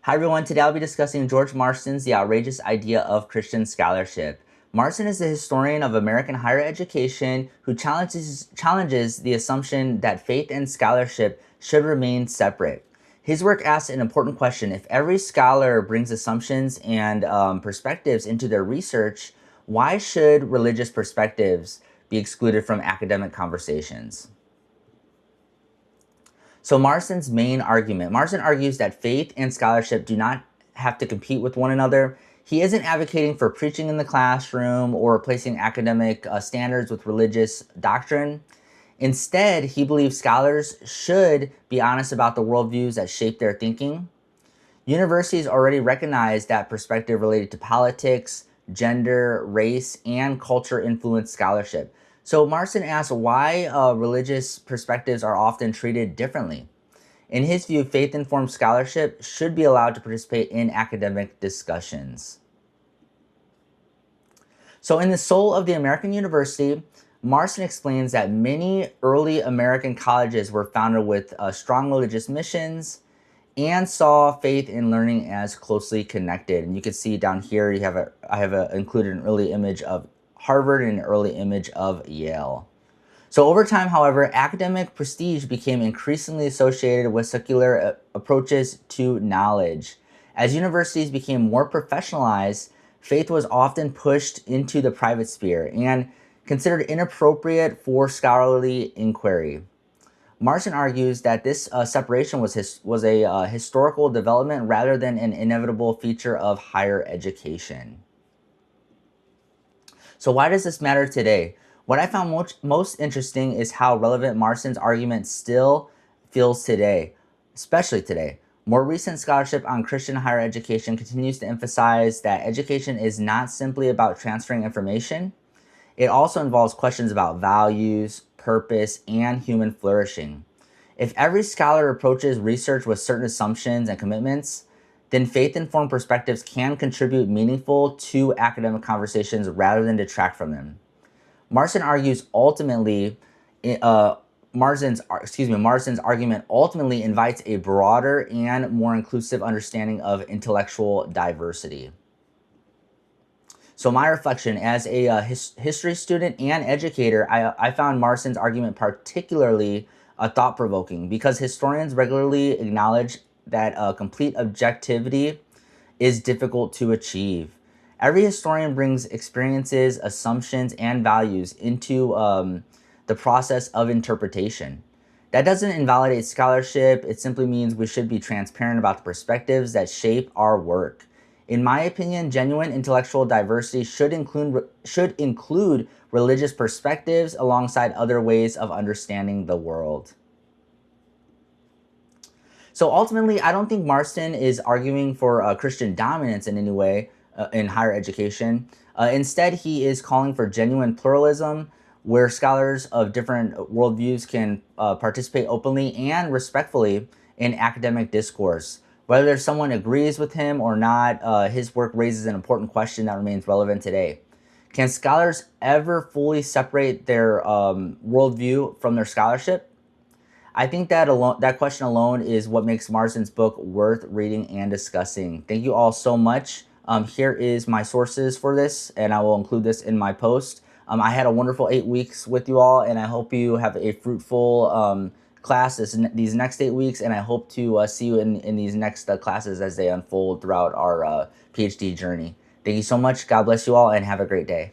Hi everyone, today I'll be discussing George Marsden's The Outrageous Idea of Christian Scholarship. Marsden is a historian of American higher education who challenges the assumption that faith and scholarship should remain separate. His work asks an important question: if every scholar brings assumptions and perspectives into their research, why should religious perspectives be excluded from academic conversations? So Marsden's main argument. Marsden argues that faith and scholarship do not have to compete with one another. He isn't advocating for preaching in the classroom or replacing academic standards with religious doctrine. Instead, he believes scholars should be honest about the worldviews that shape their thinking. Universities already recognize that perspective related to politics, gender, race, and culture influence scholarship. So Marsden asks why religious perspectives are often treated differently. In his view, faith-informed scholarship should be allowed to participate in academic discussions. So in The Soul of the American University, Marsden explains that many early American colleges were founded with strong religious missions and saw faith and learning as closely connected. And you can see down here, I have included an early image of Harvard and an early image of Yale. So over time, however, academic prestige became increasingly associated with secular approaches to knowledge. As universities became more professionalized, faith was often pushed into the private sphere and considered inappropriate for scholarly inquiry. Marsden argues that this separation was a historical development rather than an inevitable feature of higher education. So why does this matter today? What I found most interesting is how relevant Marsden's argument still feels today, especially today. More recent scholarship on Christian higher education continues to emphasize that education is not simply about transferring information. It also involves questions about values, purpose, and human flourishing. If every scholar approaches research with certain assumptions and commitments, then faith-informed perspectives can contribute meaningful to academic conversations rather than detract from them. Marsden argues ultimately, Marsden's argument ultimately invites a broader and more inclusive understanding of intellectual diversity. So my reflection as a history student and educator, I found Marsden's argument particularly thought-provoking because historians regularly acknowledge that complete objectivity is difficult to achieve. Every historian brings experiences, assumptions, and values into the process of interpretation. That doesn't invalidate scholarship. It simply means we should be transparent about the perspectives that shape our work. In my opinion, genuine intellectual diversity should include religious perspectives alongside other ways of understanding the world. So ultimately, I don't think Marsden is arguing for Christian dominance in any way in higher education. Instead, he is calling for genuine pluralism, where scholars of different worldviews can participate openly and respectfully in academic discourse. Whether someone agrees with him or not, his work raises an important question that remains relevant today. Can scholars ever fully separate their worldview from their scholarship? I think that question alone is what makes Marsden's book worth reading and discussing. Thank you all so much. Here is my sources for this, and I will include this in my post. I had a wonderful 8 weeks with you all, and I hope you have a fruitful class these next 8 weeks, and I hope to see you in these next classes as they unfold throughout our PhD journey. Thank you so much. God bless you all, and have a great day.